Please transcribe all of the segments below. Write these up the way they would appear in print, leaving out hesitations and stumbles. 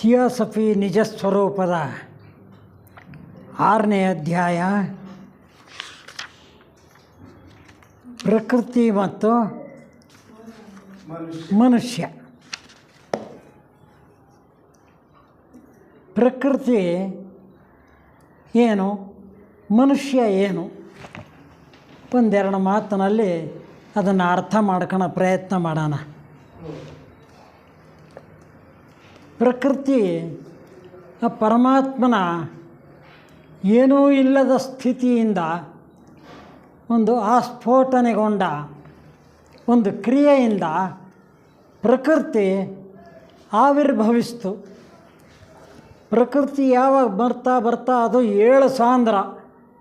Theosophy ನಿಜ ಸ್ವರೂಪದ 6ನೇ ಅಧ್ಯಾಯ ಪ್ರಕೃತಿ ಮತ್ತು ಮನುಷ್ಯ. ಪ್ರಕೃತಿ ಏನು, ಮನುಷ್ಯ ಏನು, ಒಂದೆರಡು ಮಾತಿನಲ್ಲಿ ಅದನ್ನು ಅರ್ಥ ಮಾಡ್ಕೊಳ್ಳೋ ಪ್ರಯತ್ನ ಮಾಡೋಣ. ಪ್ರಕೃತಿ ಆ ಪರಮಾತ್ಮನ ಏನೂ ಇಲ್ಲದ ಸ್ಥಿತಿಯಿಂದ ಒಂದು ಆಸ್ಫೋಟನೆಗೊಂಡ ಒಂದು ಕ್ರಿಯೆಯಿಂದ ಪ್ರಕೃತಿ ಆವಿರ್ಭವಿಸ್ತು. ಪ್ರಕೃತಿ ಯಾವಾಗ ಬರ್ತಾ ಬರ್ತಾ ಅದು 7 ಸಾಂದ್ರ,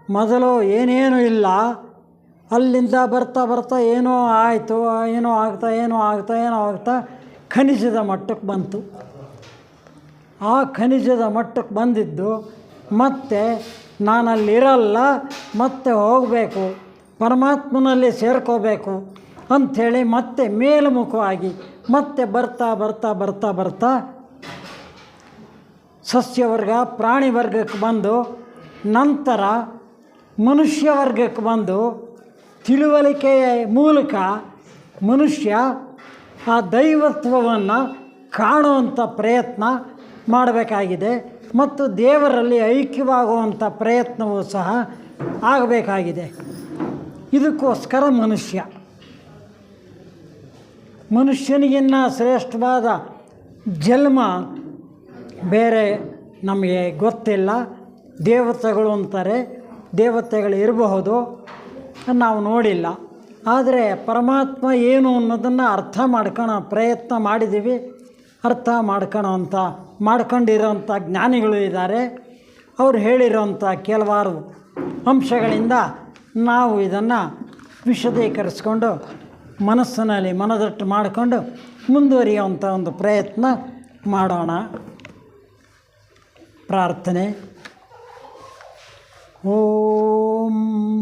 ಮೊದಲು ಏನೇನೂ ಇಲ್ಲ, ಅಲ್ಲಿಂದ ಬರ್ತಾ ಬರ್ತಾ ಏನೋ ಆಯಿತು, ಏನೋ ಆಗ್ತಾ ಖನಿಜದ ಮಟ್ಟಕ್ಕೆ ಬಂತು. ಆ ಖನಿಜದ ಮಟ್ಟಕ್ಕೆ ಬಂದಿದ್ದು ಮತ್ತೆ ನಾನಲ್ಲಿರಲ್ಲ, ಮತ್ತೆ ಹೋಗಬೇಕು, ಪರಮಾತ್ಮನಲ್ಲಿ ಸೇರ್ಕೋಬೇಕು ಅಂಥೇಳಿ ಮತ್ತೆ ಮೇಲ್ಮುಖವಾಗಿ ಮತ್ತೆ ಬರ್ತಾ ಸಸ್ಯವರ್ಗ ಪ್ರಾಣಿ ವರ್ಗಕ್ಕೆ ಬಂದು ನಂತರ ಮನುಷ್ಯ ವರ್ಗಕ್ಕೆ ಬಂದು ತಿಳುವಳಿಕೆಯ ಮೂಲಕ ಮನುಷ್ಯ ಆ ದೈವತ್ವವನ್ನು ಕಾಣುವಂಥ ಪ್ರಯತ್ನ ಮಾಡಬೇಕಾಗಿದೆ ಮತ್ತು ದೇವರಲ್ಲಿ ಐಕ್ಯವಾಗುವಂಥ ಪ್ರಯತ್ನವೂ ಸಹ ಆಗಬೇಕಾಗಿದೆ. ಇದಕ್ಕೋಸ್ಕರ ಮನುಷ್ಯನಿಗಿನ್ನ ಶ್ರೇಷ್ಠವಾದ ಜನ್ಮ ಬೇರೆ ನಮಗೆ ಗೊತ್ತಿಲ್ಲ. ದೇವತೆಗಳು ಅಂತಾರೆ, ದೇವತೆಗಳು ಇರಬಹುದು, ನಾವು ನೋಡಿಲ್ಲ. ಆದರೆ ಪರಮಾತ್ಮ ಏನು ಅನ್ನೋದನ್ನು ಅರ್ಥ ಮಾಡ್ಕೊಳ್ಳೋ ಪ್ರಯತ್ನ ಮಾಡಿದ್ದೀವಿ. ಅರ್ಥ ಮಾಡ್ಕೊಂಡಿರೋಂಥ ಜ್ಞಾನಿಗಳು ಇದ್ದಾರೆ. ಅವರು ಹೇಳಿರೋಂಥ ಕೆಲವಾರು ಅಂಶಗಳಿಂದ ನಾವು ಇದನ್ನು ವಿಶದೀಕರಿಸ್ಕೊಂಡು ಮನಸ್ಸಿನಲ್ಲಿ ಮನದಟ್ಟು ಮಾಡಿಕೊಂಡು ಮುಂದುವರಿಯುವಂಥ ಒಂದು ಪ್ರಯತ್ನ ಮಾಡೋಣ. ಪ್ರಾರ್ಥನೆ. ಓಂ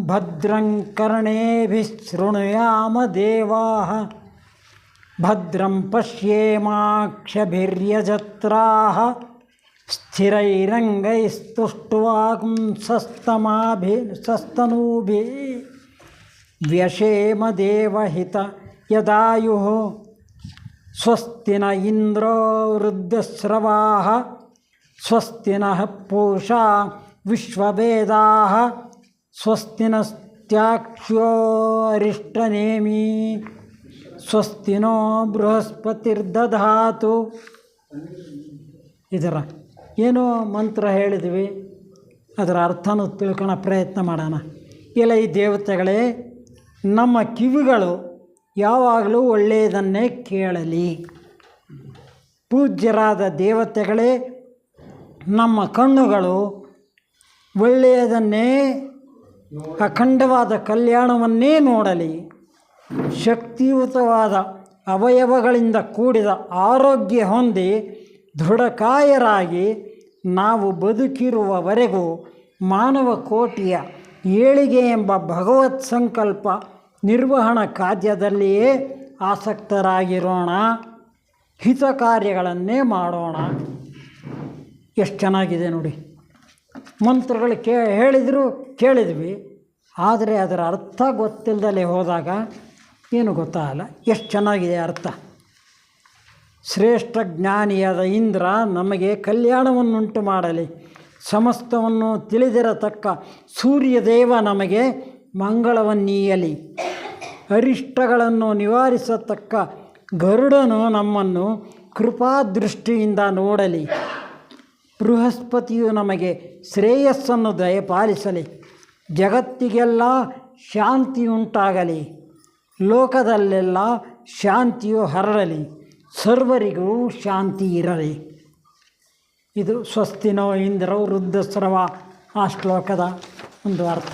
ಭದ್ರಂ ಕರ್ಣೇಭಿಃ ಶೃಣುಯಾಮ ದೇವಾಃ, ಭದ್ರಂ ಪಶ್ಯೇಮಾಕ್ಷಭಿರ್ಯಜತ್ರಾಃ, ಸ್ಥಿರೈರಂಗೈಸ್ತುಷ್ಟ್ವಾಗುಂಸಸ್ತನೂಭಿः ವ್ಯಶೇಮ ದೇವಹಿತ ಯದಾಯುಃ. ಸ್ವಸ್ತಿ ನ ಇಂದ್ರೋ ವೃದ್ಧಶ್ರವಾಃ, ಸ್ವಸ್ತಿ ನಃ ಪೂಷಾ ವಿಶ್ವವೇದಾಃ, ಸ್ವಸ್ತಿ ನಸ್ತ್ಯಾಕ್ಷ್ಯೋ ಅರಿಷ್ಟನೇಮಿ, ಸ್ವಸ್ತಿ ನೋ ಬೃಹಸ್ಪತಿರ್ದಧಾತು. ಇದರ ಏನೋ ಮಂತ್ರ ಹೇಳಿದ್ವಿ, ಅದರ ಅರ್ಥನೂ ತಿಳ್ಕೊಳ್ಳೋ ಪ್ರಯತ್ನ ಮಾಡೋಣ. ಇಲ್ಲ, ಈ ದೇವತೆಗಳೇ, ನಮ್ಮ ಕಿವಿಗಳು ಯಾವಾಗಲೂ ಒಳ್ಳೆಯದನ್ನೇ ಕೇಳಲಿ. ಪೂಜ್ಯರಾದ ದೇವತೆಗಳೇ, ನಮ್ಮ ಕಣ್ಣುಗಳು ಒಳ್ಳೆಯದನ್ನೇ, ಅಖಂಡವಾದ ಕಲ್ಯಾಣವನ್ನೇ ನೋಡಲಿ. ಶಕ್ತಿಯುತವಾದ ಅವಯವಗಳಿಂದ ಕೂಡಿದ ಆರೋಗ್ಯ ಹೊಂದಿ ದೃಢಕಾಯರಾಗಿ ನಾವು ಬದುಕಿರುವವರೆಗೂ ಮಾನವ ಕೋಟಿಯ ಏಳಿಗೆ ಎಂಬ ಭಗವತ್ ಸಂಕಲ್ಪ ನಿರ್ವಹಣಾ ಕಾರ್ಯದಲ್ಲಿಯೇ ಆಸಕ್ತರಾಗಿರೋಣ. ಹಿತ ಕಾರ್ಯಗಳನ್ನೇ ಮಾಡೋಣ. ಎಷ್ಟು ಚೆನ್ನಾಗಿದೆ ನೋಡಿ. ಮಂತ್ರಗಳು ಕೇಳಿದ್ವಿ, ಆದರೆ ಅದರ ಅರ್ಥ ಗೊತ್ತಿಲ್ಲದಲೇ ಹೋದಾಗ ಏನು ಗೊತ್ತಾಗಲ್ಲ. ಎಷ್ಟು ಚೆನ್ನಾಗಿದೆ ಅರ್ಥ. ಶ್ರೇಷ್ಠ ಜ್ಞಾನಿಯಾದ ಇಂದ್ರ ನಮಗೆ ಕಲ್ಯಾಣವನ್ನುಂಟು ಮಾಡಲಿ. ಸಮಸ್ತವನ್ನು ತಿಳಿದಿರತಕ್ಕ ಸೂರ್ಯದೇವ ನಮಗೆ ಮಂಗಳವನ್ನೀಯಲಿ. ಅರಿಷ್ಟಗಳನ್ನು ನಿವಾರಿಸತಕ್ಕ ಗರುಡನು ನಮ್ಮನ್ನು ಕೃಪಾದೃಷ್ಟಿಯಿಂದ ನೋಡಲಿ. ಬೃಹಸ್ಪತಿಯು ನಮಗೆ ಶ್ರೇಯಸ್ಸನ್ನು ದಯಪಾಲಿಸಲಿ. ಜಗತ್ತಿಗೆಲ್ಲ ಶಾಂತಿಯುಂಟಾಗಲಿ. ಲೋಕದಲ್ಲೆಲ್ಲ ಶಾಂತಿಯು ಹರಡಲಿ. ಸರ್ವರಿಗೂ ಶಾಂತಿ ಇರಲಿ. ಇದು ಸ್ವಸ್ತಿನೋ ಇಂದ್ರೋ ವೃದ್ಧಸ್ರವ ಆ ಶ್ಲೋಕದ ಒಂದು ಅರ್ಥ.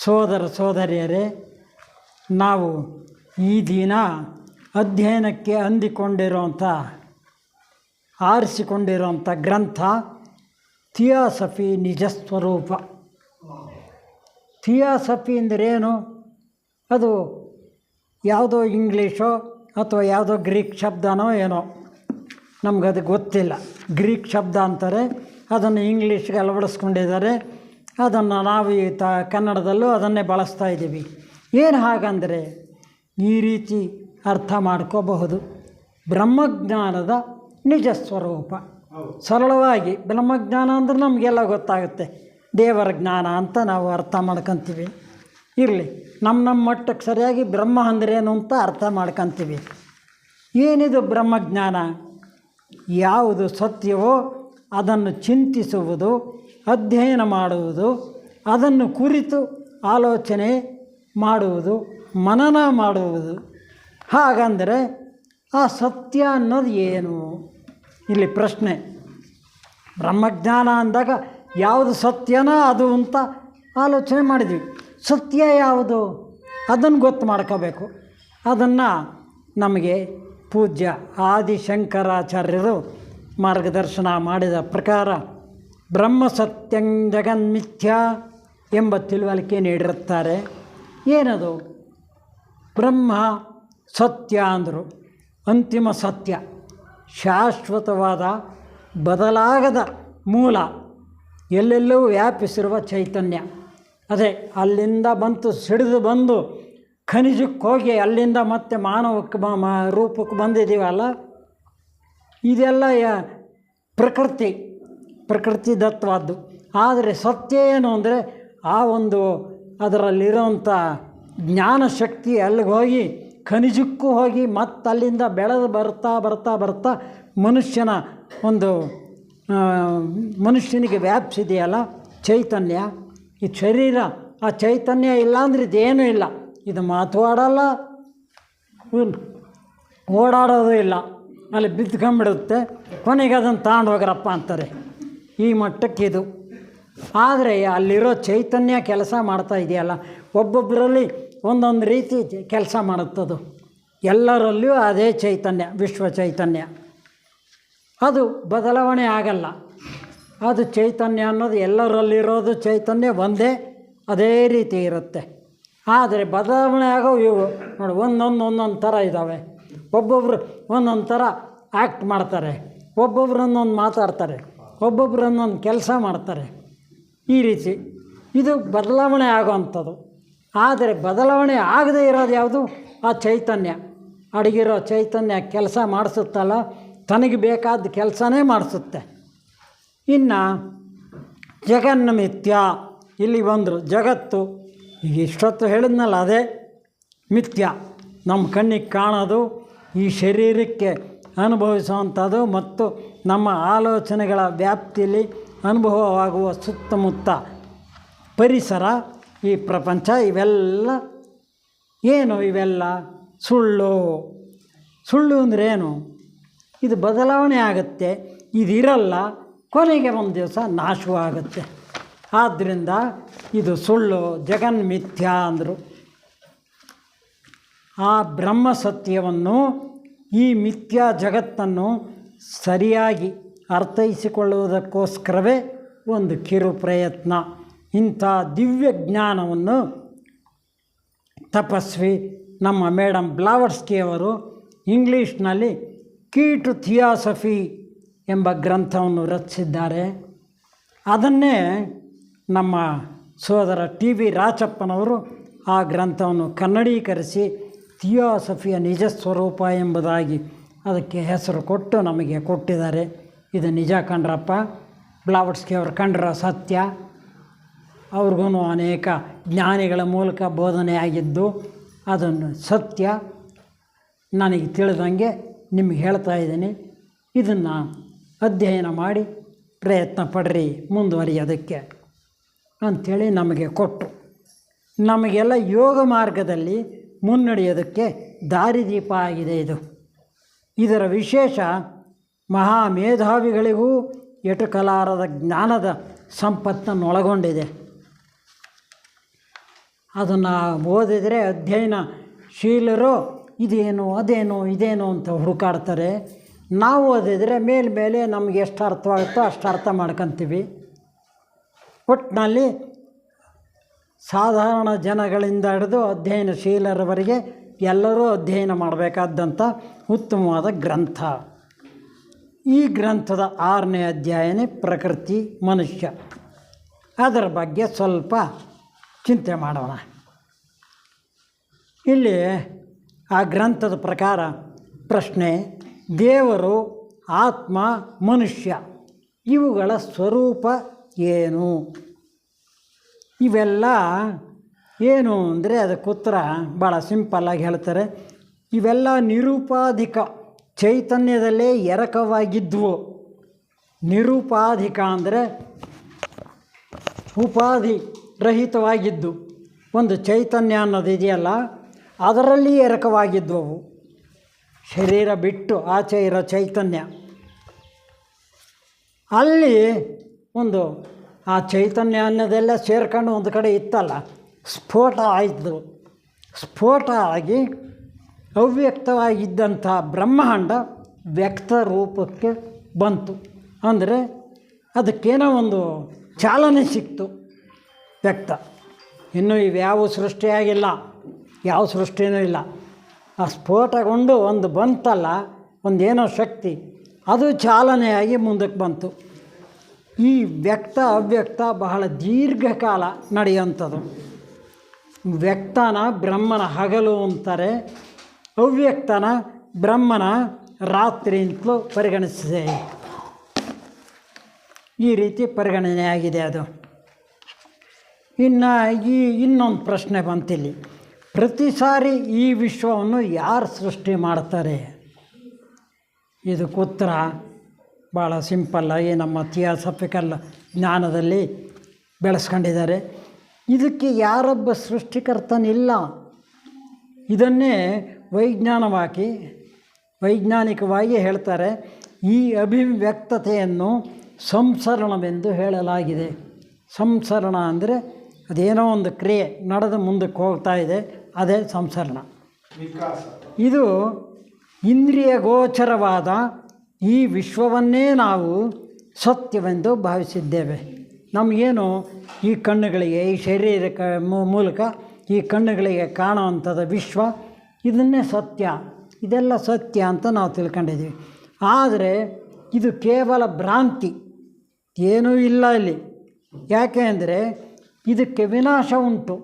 ಸೋದರ ಸೋದರಿಯರೇ, ನಾವು ಈ ದಿನ ಅಧ್ಯಯನಕ್ಕೆ ಆರಿಸಿಕೊಂಡಿರೋಂಥ ಗ್ರಂಥ ಥಿಯಾಸಫಿ ನಿಜ ಸ್ವರೂಪ. ಥಿಯಾಸಫಿ ಅಂದ್ರೇನು? ಅದು ಯಾವುದೋ ಇಂಗ್ಲೀಷೋ ಅಥವಾ ಯಾವುದೋ ಗ್ರೀಕ್ ಶಬ್ದನೋ ಏನೋ, ನಮಗದು ಗೊತ್ತಿಲ್ಲ. ಗ್ರೀಕ್ ಶಬ್ದ ಅಂತಾರೆ, ಅದನ್ನು ಇಂಗ್ಲೀಷ್ಗೆ ಅಳವಡಿಸ್ಕೊಂಡಿದ್ದಾರೆ. ಅದನ್ನು ನಾವು ಕನ್ನಡದಲ್ಲೂ ಅದನ್ನೇ ಬಳಸ್ತಾ ಇದ್ದೀವಿ. ಏನು ಹಾಗಂದರೆ ಈ ರೀತಿ ಅರ್ಥ ಮಾಡ್ಕೋಬಹುದು. ಬ್ರಹ್ಮಜ್ಞಾನದ ನಿಜ ಸ್ವರೂಪ ಸರಳವಾಗಿ ಬ್ರಹ್ಮಜ್ಞಾನ ಅಂದರೆ ನಮಗೆಲ್ಲ ಗೊತ್ತಾಗುತ್ತೆ, ದೇವರ ಜ್ಞಾನ ಅಂತ ನಾವು ಅರ್ಥ ಮಾಡ್ಕೊತೀವಿ. ಇರಲಿ, ನಮ್ಮ ಮಟ್ಟಕ್ಕೆ ಸರಿಯಾಗಿ ಬ್ರಹ್ಮ ಅಂದ್ರೇನು ಅಂತ ಅರ್ಥ ಮಾಡ್ಕೊತೀವಿ. ಏನಿದು ಬ್ರಹ್ಮಜ್ಞಾನ? ಯಾವುದು ಸತ್ಯವೋ ಅದನ್ನು ಚಿಂತಿಸುವುದು, ಅಧ್ಯಯನ ಮಾಡುವುದು, ಅದನ್ನು ಕುರಿತು ಆಲೋಚನೆ ಮಾಡುವುದು, ಮನನ ಮಾಡುವುದು. ಹಾಗಂದರೆ ಆ ಸತ್ಯ ಅನ್ನೋದು ಏನು? ಇಲ್ಲಿ ಪ್ರಶ್ನೆ. ಬ್ರಹ್ಮಜ್ಞಾನ ಅಂದಾಗ ಯಾವುದು ಸತ್ಯನೋ ಅದು ಅಂತ ಆಲೋಚನೆ ಮಾಡಿದ್ವಿ. ಸತ್ಯ ಯಾವುದು ಅದನ್ನು ಗೊತ್ತು ಮಾಡ್ಕೋಬೇಕು. ಅದನ್ನು ನಮಗೆ ಪೂಜ್ಯ ಆದಿಶಂಕರಾಚಾರ್ಯರು ಮಾರ್ಗದರ್ಶನ ಮಾಡಿದ ಪ್ರಕಾರ ಬ್ರಹ್ಮ ಸತ್ಯಂ ಜಗನ್ಮಿಥ್ಯ ಎಂಬ ತಿಳುವಳಿಕೆ ನೀಡಿರುತ್ತಾರೆ. ಏನದು? ಬ್ರಹ್ಮ ಸತ್ಯ ಅಂದರು, ಅಂತಿಮ ಸತ್ಯ, ಶಾಶ್ವತವಾದ ಬದಲಾಗದ ಮೂಲ, ಎಲ್ಲೆಲ್ಲೂ ವ್ಯಾಪಿಸಿರುವ ಚೈತನ್ಯ. ಅದೇ ಅಲ್ಲಿಂದ ಸಿಡಿದು ಬಂದು ಖನಿಜಕ್ಕೆ ಹೋಗಿ ಅಲ್ಲಿಂದ ಮತ್ತೆ ಮಾನವಕ್ಕೆ ರೂಪಕ್ಕೆ ಬಂದಿದ್ದೀವಲ್ಲ, ಇದೆಲ್ಲ ಪ್ರಕೃತಿ ದತ್ತವಾದ್ದು. ಆದರೆ ಸತ್ಯ ಏನು ಅಂದರೆ ಆ ಒಂದು ಅದರಲ್ಲಿರೋಂಥ ಜ್ಞಾನಶಕ್ತಿ ಅಲ್ಲಿಗೆ ಹೋಗಿ ಖನಿಜಕ್ಕೂ ಹೋಗಿ ಮತ್ತು ಅಲ್ಲಿಂದ ಬೆಳೆದು ಬರ್ತಾ ಮನುಷ್ಯನ ಒಂದು ಮನುಷ್ಯನಿಗೆ ವ್ಯಾಪಿಸಿದೆಯಲ್ಲ ಚೈತನ್ಯ, ಈ ಶರೀರ. ಆ ಚೈತನ್ಯ ಇಲ್ಲ ಅಂದರೆ ಇದೇನೂ ಇಲ್ಲ. ಇದು ಮಾತಾಡಲ್ಲ, ಓಡಾಡೋದು ಇಲ್ಲ, ಅಲ್ಲಿ ಬಿದ್ಕೊಂಬಿಡುತ್ತೆ. ಕೊನೆಗೆ ಅದನ್ನು ತಗೊಂಡು ಹೋಗ್ರಪ್ಪ ಅಂತಾರೆ. ಈ ಮಟ್ಟಕ್ಕೆ ಇದು. ಆದರೆ ಅಲ್ಲಿರೋ ಚೈತನ್ಯ ಕೆಲಸ ಮಾಡ್ತಾ ಇದೆಯಲ್ಲ, ಒಬ್ಬೊಬ್ಬರಲ್ಲಿ ಒಂದೊಂದು ರೀತಿ ಕೆಲಸ ಮಾಡುತ್ತದು. ಎಲ್ಲರಲ್ಲಿಯೂ ಅದೇ ಚೈತನ್ಯ, ವಿಶ್ವ ಚೈತನ್ಯ. ಅದು ಬದಲಾವಣೆ ಆಗಲ್ಲ. ಅದು ಚೈತನ್ಯ ಅನ್ನೋದು ಎಲ್ಲರಲ್ಲಿರೋದು ಚೈತನ್ಯ ಒಂದೇ, ಅದೇ ರೀತಿ ಇರುತ್ತೆ. ಆದರೆ ಬದಲಾವಣೆ ಆಗೋ ಇವು ನೋಡಿ, ಒಂದೊಂದು ಥರ ಇದ್ದಾವೆ. ಒಬ್ಬೊಬ್ಬರು ಒಂದೊಂದು ಥರ ಆ್ಯಕ್ಟ್ ಮಾಡ್ತಾರೆ, ಒಬ್ಬೊಬ್ರು ಒಂದೊಂದು ಮಾತಾಡ್ತಾರೆ, ಒಬ್ಬೊಬ್ರು ಒಂದೊಂದು ಕೆಲಸ ಮಾಡ್ತಾರೆ. ಈ ರೀತಿ ಇದು ಬದಲಾವಣೆ ಆಗೋವಂಥದ್ದು. ಆದರೆ ಬದಲಾವಣೆ ಆಗದೇ ಇರೋದು ಯಾವುದು? ಆ ಚೈತನ್ಯ. ಅಡಗಿರೋ ಚೈತನ್ಯ ಕೆಲಸ ಮಾಡಿಸುತ್ತಲ್ಲ, ತನಗೆ ಬೇಕಾದ ಕೆಲಸನೇ ಮಾಡಿಸುತ್ತೆ. ಇನ್ನು ಜಗನ್ಮಿಥ್ಯ ಇಲ್ಲಿ ಬಂದರು. ಜಗತ್ತು ಈಗ ಇಷ್ಟೊತ್ತು ಹೇಳಿದ್ನಲ್ಲ, ಅದೇ ಮಿಥ್ಯ. ನಮ್ಮ ಕಣ್ಣಿಗೆ ಕಾಣೋದು, ಈ ಶರೀರಕ್ಕೆ ಅನುಭವಿಸುವಂಥದ್ದು ಮತ್ತು ನಮ್ಮ ಆಲೋಚನೆಗಳ ವ್ಯಾಪ್ತಿಯಲ್ಲಿ ಅನುಭವವಾಗುವ ಸುತ್ತಮುತ್ತ ಪರಿಸರ, ಈ ಪ್ರಪಂಚ, ಇವೆಲ್ಲ ಏನು? ಇವೆಲ್ಲ ಸುಳ್ಳು ಅಂದರೆ ಏನು? ಇದು ಬದಲಾವಣೆ ಆಗುತ್ತೆ, ಇದಿರಲ್ಲ, ಕೊನೆಗೆ ಒಂದು ದಿವಸ ನಾಶವೂ ಆಗುತ್ತೆ. ಆದ್ದರಿಂದ ಇದು ಸುಳ್ಳು, ಜಗನ್ಮಿಥ್ಯ ಅಂದರು. ಆ ಬ್ರಹ್ಮ ಸತ್ಯವನ್ನು, ಈ ಮಿಥ್ಯಾ ಜಗತ್ತನ್ನು ಸರಿಯಾಗಿ ಅರ್ಥೈಸಿಕೊಳ್ಳುವುದಕ್ಕೋಸ್ಕರವೇ ಒಂದು ಕಿರು ಪ್ರಯತ್ನ. ಇಂಥ ದಿವ್ಯ ಜ್ಞಾನವನ್ನು ತಪಸ್ವಿ ನಮ್ಮ ಮೇಡಮ್ ಬ್ಲಾವರ್ಸ್ಕಿಯವರು ಇಂಗ್ಲೀಷ್ನಲ್ಲಿ ಕೀ ಟು ಥಿಯಾಸಫಿ ಎಂಬ ಗ್ರಂಥವನ್ನು ರಚಿಸಿದ್ದಾರೆ. ಅದನ್ನೇ ನಮ್ಮ ಸೋದರ ಟಿ ವಿ ರಾಚಪ್ಪನವರು ಆ ಗ್ರಂಥವನ್ನು ಕನ್ನಡೀಕರಿಸಿ ಥಿಯಾಸಫಿಯ ನಿಜ ಸ್ವರೂಪ ಎಂಬುದಾಗಿ ಅದಕ್ಕೆ ಹೆಸರು ಕೊಟ್ಟು ನಮಗೆ ಕೊಟ್ಟಿದ್ದಾರೆ. ಇದು ನಿಜ ಕಣ್ರಪ್ಪ. ಬ್ಲಾವಟ್ಸ್ಕಿ ಅವರು ಕಂಡ್ರ ಸತ್ಯ. ಅವ್ರಿಗೂ ಅನೇಕ ಜ್ಞಾನಿಗಳ ಮೂಲಕ ಬೋಧನೆಯಾಗಿದ್ದು ಅದನ್ನು ಸತ್ಯ ನನಗೆ ತಿಳಿದಂಗೆ ನಿಮಗೆ ಹೇಳ್ತಾ ಇದ್ದೀನಿ. ಇದನ್ನು ಅಧ್ಯಯನ ಮಾಡಿ ಪ್ರಯತ್ನ ಪಡ್ರಿ, ಮುಂದುವರಿಯೋದಕ್ಕೆ ಅಂಥೇಳಿ ನಮಗೆ ಕೊಟ್ಟು ನಮಗೆಲ್ಲ ಯೋಗ ಮಾರ್ಗದಲ್ಲಿ ಮುನ್ನಡೆಯೋದಕ್ಕೆ ದಾರಿದೀಪ ಆಗಿದೆ ಇದು. ಇದರ ವಿಶೇಷ ಮಹಾಮೇಧಾವಿಗಳಿಗೂ ಎಟುಕಲಾರದ ಜ್ಞಾನದ ಸಂಪತ್ತನ್ನು ಒಳಗೊಂಡಿದೆ. ಅದನ್ನು ಓದಿದರೆ ಅಧ್ಯಯನಶೀಲರು ಇದೇನು ಇದೇನು ಅಂತ ಹುಡುಕಾಡ್ತಾರೆ. ನಾವು ಓದಿದರೆ ಮೇಲೆ ನಮಗೆ ಎಷ್ಟು ಅರ್ಥವಾಗುತ್ತೋ ಅಷ್ಟು ಅರ್ಥ ಮಾಡ್ಕೊತೀವಿ. ಒಟ್ಟಿನಲ್ಲಿ ಸಾಧಾರಣ ಜನಗಳಿಂದ ಹಿಡಿದು ಅಧ್ಯಯನಶೀಲರವರೆಗೆ ಎಲ್ಲರೂ ಅಧ್ಯಯನ ಮಾಡಬೇಕಾದಂಥ ಉತ್ತಮವಾದ ಗ್ರಂಥ. ಈ ಗ್ರಂಥದ 6ನೇ ಅಧ್ಯಾಯನೇ ಪ್ರಕೃತಿ ಮನುಷ್ಯ. ಅದರ ಬಗ್ಗೆ ಸ್ವಲ್ಪ ಚಿಂತೆ ಮಾಡೋಣ. ಇಲ್ಲಿ ಆ ಗ್ರಂಥದ ಪ್ರಕಾರ ಪ್ರಶ್ನೆ: ದೇವರು, ಆತ್ಮ, ಮನುಷ್ಯ ಇವುಗಳ ಸ್ವರೂಪ ಏನು? ಇವೆಲ್ಲ ಏನು ಅಂದರೆ ಅದಕ್ಕೆ ಉತ್ತರ ಭಾಳ ಸಿಂಪಲ್ಲಾಗಿ ಹೇಳ್ತಾರೆ. ಇವೆಲ್ಲ ನಿರೂಪಾಧಿಕ ಚೈತನ್ಯದಲ್ಲೇ ಎರಕವಾಗಿದ್ವು. ನಿರೂಪಾಧಿಕ ಅಂದರೆ ಉಪಾಧಿ ರಹಿತವಾಗಿದ್ದು ಒಂದು ಚೈತನ್ಯ ಅನ್ನೋದು ಇದೆಯಲ್ಲ, ಅದರಲ್ಲಿ ಎರಕವಾಗಿದ್ವವು. ಶರೀರ ಬಿಟ್ಟು ಆಚೆ ಇರೋ ಚೈತನ್ಯ, ಅಲ್ಲಿ ಒಂದು ಆ ಚೈತನ್ಯ ಅನ್ನೋದೆಲ್ಲ ಸೇರ್ಕೊಂಡು ಒಂದು ಕಡೆ ಇತ್ತಲ್ಲ, ಸ್ಫೋಟ ಆಯಿತು. ಸ್ಫೋಟ ಆಗಿ ಅವ್ಯಕ್ತವಾಗಿದ್ದಂಥ ಬ್ರಹ್ಮಾಂಡ ವ್ಯಕ್ತ ರೂಪಕ್ಕೆ ಬಂತು. ಅಂದರೆ ಅದಕ್ಕೇನೋ ಒಂದು ಚಾಲನೆ ಸಿಕ್ತು. ವ್ಯಕ್ತ ಇನ್ನೂ ಇವ್ಯಾವ ಸೃಷ್ಟಿಯಾಗಿಲ್ಲ, ಯಾವ ಸೃಷ್ಟಿನೂ ಇಲ್ಲ. ಆ ಸ್ಫೋಟಗೊಂಡು ಒಂದು ಬಂತಲ್ಲ, ಒಂದೇನೋ ಶಕ್ತಿ, ಅದು ಚಾಲನೆಯಾಗಿ ಮುಂದಕ್ಕೆ ಬಂತು. ಈ ವ್ಯಕ್ತ ಅವ್ಯಕ್ತ ಬಹಳ ದೀರ್ಘಕಾಲ ನಡೆಯುವಂಥದ್ದು. ವ್ಯಕ್ತನ ಬ್ರಹ್ಮನ ಹಗಲು ಅಂತಾರೆ, ಅವ್ಯಕ್ತನ ಬ್ರಹ್ಮನ ರಾತ್ರಿ ಅಂತಲೂ ಪರಿಗಣಿಸಿದೆ. ಈ ರೀತಿ ಪರಿಗಣನೆಯಾಗಿದೆ ಅದು. ಇನ್ನು ಇನ್ನೊಂದು ಪ್ರಶ್ನೆ ಬಂತಿಲ್ಲಿ: ಪ್ರತಿ ಸಾರಿ ಈ ವಿಶ್ವವನ್ನು ಯಾರು ಸೃಷ್ಟಿ ಮಾಡ್ತಾರೆ? ಇದಕ್ಕೆ ಉತ್ತರ ಭಾಳ ಸಿಂಪಲ್ಲಾಗಿ ನಮ್ಮ ಥಿಯಾಸಫಿಕಲ್ ಜ್ಞಾನದಲ್ಲಿ ಬೆಳೆಸ್ಕೊಂಡಿದ್ದಾರೆ. ಇದಕ್ಕೆ ಯಾರೊಬ್ಬ ಸೃಷ್ಟಿಕರ್ತನಿಲ್ಲ. ಇದನ್ನೇ ವೈಜ್ಞಾನಿಕವಾಗಿ ಹೇಳ್ತಾರೆ. ಈ ಅಭಿವ್ಯಕ್ತತೆಯನ್ನು ಸಂಸರಣವೆಂದು ಹೇಳಲಾಗಿದೆ. ಸಂಸರಣ ಅಂದರೆ ಅದೇನೋ ಒಂದು ಕ್ರಿಯೆ ನಡೆದು ಮುಂದಕ್ಕೆ ಹೋಗ್ತಾ ಇದೆ, ಅದೇ ಸಂಸರಣ. ಇದು ಇಂದ್ರಿಯ ಗೋಚರವಾದ ಈ ವಿಶ್ವವನ್ನೇ ನಾವು ಸತ್ಯವೆಂದು ಭಾವಿಸಿದ್ದೇವೆ. ನಮಗೇನು ಈ ಕಣ್ಣುಗಳಿಗೆ, ಈ ಶರೀರಕ್ಕೆ ಮೂಲಕ ಈ ಕಣ್ಣುಗಳಿಗೆ ಕಾಣುವಂಥದ್ದು ವಿಶ್ವ, ಇದನ್ನೇ ಸತ್ಯ, ಇದೆಲ್ಲ ಸತ್ಯ ಅಂತ ನಾವು ತಿಳ್ಕೊಂಡಿದ್ದೀವಿ. ಆದರೆ ಇದು ಕೇವಲ ಭ್ರಾಂತಿ, ಏನೂ ಇಲ್ಲ ಇಲ್ಲಿ. ಯಾಕೆ ಅಂದರೆ ಇದಕ್ಕೆ ವಿನಾಶ ಉಂಟು.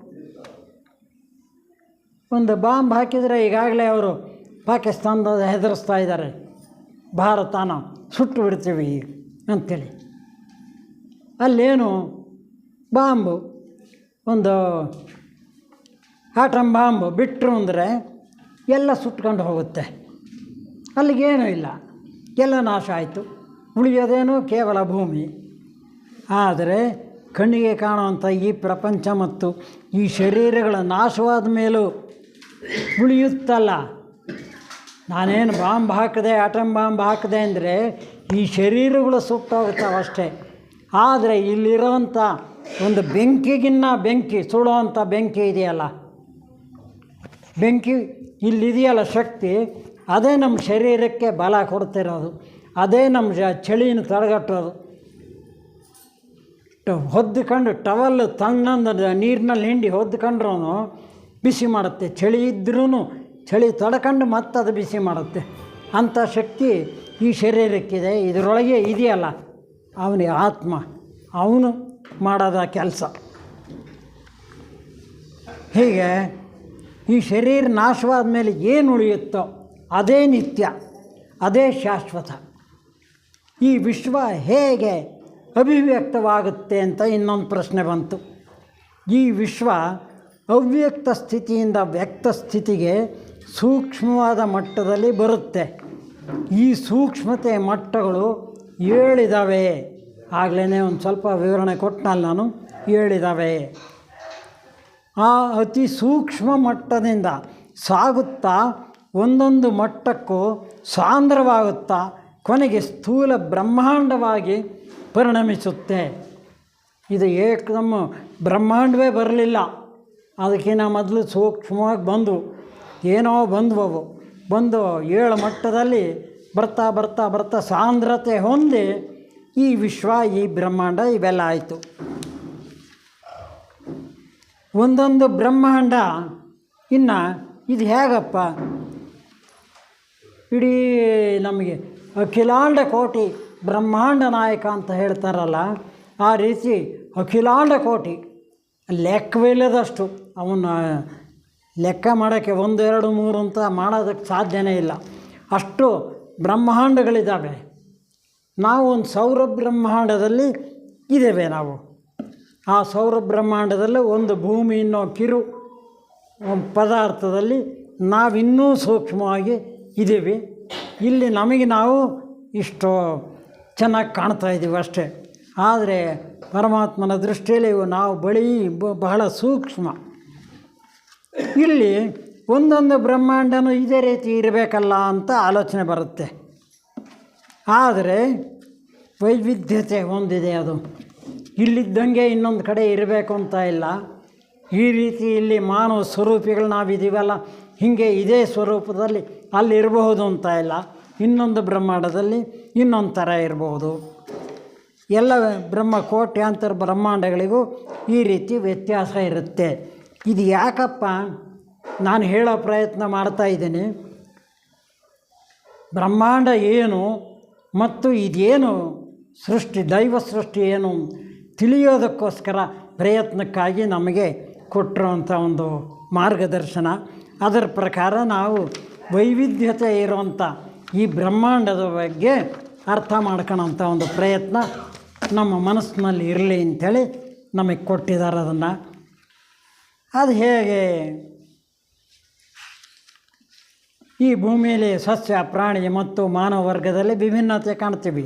ಒಂದು ಬಾಂಬ್ ಹಾಕಿದರೆ ಈಗಾಗಲೇ ಅವರು ಪಾಕಿಸ್ತಾನದ ಹೆದರಿಸ್ತಾ ಇದ್ದಾರೆ, ಭಾರತನ ಸುಟ್ಟು ಬಿಡ್ತೀವಿ ಅಂಥೇಳಿ. ಅಲ್ಲೇನು ಬಾಂಬು, ಒಂದು ಆಟಮ್ ಬಾಂಬು ಬಿಟ್ಟರು ಅಂದರೆ ಎಲ್ಲ ಸುಟ್ಕೊಂಡು ಹೋಗುತ್ತೆ. ಅಲ್ಲಿಗೇನೂ ಇಲ್ಲ, ಎಲ್ಲ ನಾಶ ಆಯಿತು. ಉಳಿಯೋದೇನು ಕೇವಲ ಭೂಮಿ. ಆದರೆ ಕಣ್ಣಿಗೆ ಕಾಣುವಂಥ ಈ ಪ್ರಪಂಚ ಮತ್ತು ಈ ಶರೀರಗಳ ನಾಶವಾದ ಮೇಲೂ ಉಳಿಯುತ್ತಲ್ಲ. ನಾನೇನು ಬಾಂಬ್ ಹಾಕಿದೆ, ಆಟಮ್ ಬಾಂಬ್ ಹಾಕಿದೆ ಅಂದರೆ ಈ ಶರೀರಗಳು ಸುಟ್ಟೋಗ್ತಾವಷ್ಟೇ. ಆದರೆ ಇಲ್ಲಿರೋವಂಥ ಒಂದು ಬೆಂಕಿಗಿನ್ನ ಬೆಂಕಿ, ಸುಡುವಂಥ ಬೆಂಕಿ ಇದೆಯಲ್ಲ, ಬೆಂಕಿ ಇಲ್ಲಿದೆಯಲ್ಲ ಶಕ್ತಿ, ಅದೇ ನಮ್ಮ ಶರೀರಕ್ಕೆ ಬಲ ಕೊಡ್ತಿರೋದು, ಅದೇ ನಮ್ಮ ಚಳಿನ ತಡೆಗಟ್ಟೋದು. ಹೊದ್ದುಕೊಂಡು ಟವಲ್ ತಣ್ಣಂದು ನೀರಿನಲ್ಲಿ ಹಿಂಡಿ ಹೊದ್ದುಕೊಂಡ್ರೂ ಬಿಸಿ ಮಾಡುತ್ತೆ. ಚಳಿ ಇದ್ರೂ ಚಳಿ ತಡ್ಕೊಂಡು ಮತ್ತೆ ಅದು ಬಿಸಿ ಮಾಡುತ್ತೆ. ಅಂಥ ಶಕ್ತಿ ಈ ಶರೀರಕ್ಕಿದೆ. ಇದರೊಳಗೆ ಇದೆಯಲ್ಲ ಅವನಿಗೆ ಆತ್ಮ, ಅವನು ಮಾಡೋದ ಕೆಲಸ. ಹೀಗೆ ಈ ಶರೀರ ನಾಶವಾದ ಮೇಲೆ ಏನು ಉಳಿಯುತ್ತೋ ಅದೇ ನಿತ್ಯ, ಅದೇ ಶಾಶ್ವತ. ಈ ವಿಶ್ವ ಹೇಗೆ ಅಭಿವ್ಯಕ್ತವಾಗುತ್ತೆ ಅಂತ ಇನ್ನೊಂದು ಪ್ರಶ್ನೆ ಬಂತು. ಈ ವಿಶ್ವ ಅವ್ಯಕ್ತ ಸ್ಥಿತಿಯಿಂದ ವ್ಯಕ್ತ ಸ್ಥಿತಿಗೆ ಸೂಕ್ಷ್ಮವಾದ ಮಟ್ಟದಲ್ಲಿ ಬರುತ್ತೆ. ಈ ಸೂಕ್ಷ್ಮತೆ ಮಟ್ಟಗಳು 7 ಇದ್ದಾವೆ. ಆಗಲೇ ಒಂದು ಸ್ವಲ್ಪ ವಿವರಣೆ ಕೊಟ್ಟನಲ್ಲ ನಾನು, 7 ಇದ್ದಾವೆ. ಆ ಅತಿ ಸೂಕ್ಷ್ಮ ಮಟ್ಟದಿಂದ ಸಾಗುತ್ತಾ ಒಂದೊಂದು ಮಟ್ಟಕ್ಕೂ ಸಾಂದ್ರವಾಗುತ್ತಾ ಕೊನೆಗೆ ಸ್ಥೂಲ ಬ್ರಹ್ಮಾಂಡವಾಗಿ ಪರಿಣಮಿಸುತ್ತೆ. ಇದು ಏಕದಮ್ ಬ್ರಹ್ಮಾಂಡವೇ ಬರಲಿಲ್ಲ, ಅದಕ್ಕಿಂತ ಮೊದಲು ಸೂಕ್ಷ್ಮವಾಗಿ ಏನೋ ಬಂದವು. 7 ಮಟ್ಟದಲ್ಲಿ ಬರ್ತಾ ಬರ್ತಾ ಬರ್ತಾ ಸಾಂದ್ರತೆ ಹೊಂದಿ ಈ ವಿಶ್ವ, ಈ ಬ್ರಹ್ಮಾಂಡ ಇವೆಲ್ಲ ಆಯಿತು. ಒಂದೊಂದು ಬ್ರಹ್ಮಾಂಡ ಇನ್ನು ಇದು ಹೇಗಪ್ಪ ಇಡೀ ನಮಗೆ ಅಖಿಲಾಂಡ ಕೋಟಿ ಬ್ರಹ್ಮಾಂಡ ನಾಯಕ ಅಂತ ಹೇಳ್ತಾರಲ್ಲ, ಆ ರೀತಿ ಅಖಿಲಾಂಡ ಕೋಟಿ ಲೆಕ್ಕವಿಲ್ಲದಷ್ಟು ಅವನ್ನ ಲೆಕ್ಕ ಮಾಡೋಕ್ಕೆ 1 2 3 ಅಂತ ಮಾಡೋದಕ್ಕೆ ಸಾಧ್ಯನೇ ಇಲ್ಲ. ಅಷ್ಟು ಬ್ರಹ್ಮಾಂಡಗಳಿದ್ದಾವೆ. ನಾವು ಒಂದು ಸೌರ ಬ್ರಹ್ಮಾಂಡದಲ್ಲಿ ಇದ್ದೇವೆ. ನಾವು ಆ ಸೌರ ಬ್ರಹ್ಮಾಂಡದಲ್ಲಿ ಒಂದು ಭೂಮಿ ಅನ್ನೋ ಕಿರು ಪದಾರ್ಥದಲ್ಲಿ ನಾವಿನ್ನೂ ಸೂಕ್ಷ್ಮವಾಗಿ ಇದ್ದೀವಿ. ಇಲ್ಲಿ ನಮಗೆ ನಾವು ಇಷ್ಟು ಚೆನ್ನಾಗಿ ಕಾಣ್ತಾ ಇದ್ದೀವಿ ಅಷ್ಟೇ. ಆದರೆ ಪರಮಾತ್ಮನ ದೃಷ್ಟಿಯಲ್ಲಿ ನಾವು ಬಹಳ ಸೂಕ್ಷ್ಮ. ಇಲ್ಲಿ ಒಂದೊಂದು ಬ್ರಹ್ಮಾಂಡನೂ ಇದೇ ರೀತಿ ಇರಬೇಕಲ್ಲ ಅಂತ ಆಲೋಚನೆ ಬರುತ್ತೆ. ಆದರೆ ವೈವಿಧ್ಯತೆ ಹೊಂದಿದೆ. ಅದು ಇಲ್ಲಿದ್ದಂಗೆ ಇನ್ನೊಂದು ಕಡೆ ಇರಬೇಕು ಅಂತ ಇಲ್ಲ. ಈ ರೀತಿ ಇಲ್ಲಿ ಮಾನವ ಸ್ವರೂಪಿಗಳು ನಾವಿದ್ದೀವಲ್ಲ, ಹೀಗೆ ಇದೇ ಸ್ವರೂಪದಲ್ಲಿ ಅಲ್ಲಿರಬಹುದು ಅಂತ ಇಲ್ಲ. ಇನ್ನೊಂದು ಬ್ರಹ್ಮಾಂಡದಲ್ಲಿ ಇನ್ನೊಂದು ಥರ ಇರಬಹುದು. ಎಲ್ಲ ಕೋಟ್ಯಾಂತರ ಬ್ರಹ್ಮಾಂಡಗಳಿಗೂ ಈ ರೀತಿ ವ್ಯತ್ಯಾಸ ಇರುತ್ತೆ. ಇದು ಯಾಕಪ್ಪ ನಾನು ಹೇಳೋ ಪ್ರಯತ್ನ ಮಾಡ್ತಾಯಿದ್ದೀನಿ, ಬ್ರಹ್ಮಾಂಡ ಏನು ಮತ್ತು ಇದೇನು ಸೃಷ್ಟಿ, ದೈವ ಸೃಷ್ಟಿ ಏನು ತಿಳಿಯೋದಕ್ಕೋಸ್ಕರ ಪ್ರಯತ್ನಕ್ಕಾಗಿ ನಮಗೆ ಕೊಟ್ಟಿರುವಂಥ ಒಂದು ಮಾರ್ಗದರ್ಶನ. ಅದರ ಪ್ರಕಾರ ನಾವು ವೈವಿಧ್ಯತೆ ಇರುವಂಥ ಈ ಬ್ರಹ್ಮಾಂಡದ ಬಗ್ಗೆ ಅರ್ಥ ಮಾಡ್ಕೊಳ್ಳೋಂಥ ಒಂದು ಪ್ರಯತ್ನ ನಮ್ಮ ಮನಸ್ಸಿನಲ್ಲಿ ಇರಲಿ ಅಂಥೇಳಿ ನಮಗೆ ಕೊಟ್ಟಿದ್ದಾರೆ. ಅದನ್ನು ಅದು ಹೇಗೆ ಈ ಭೂಮಿಯಲ್ಲಿ ಸಸ್ಯ ಪ್ರಾಣಿ ಮತ್ತು ಮಾನವ ವರ್ಗದಲ್ಲಿ ವಿಭಿನ್ನತೆ ಕಾಣ್ತೀವಿ.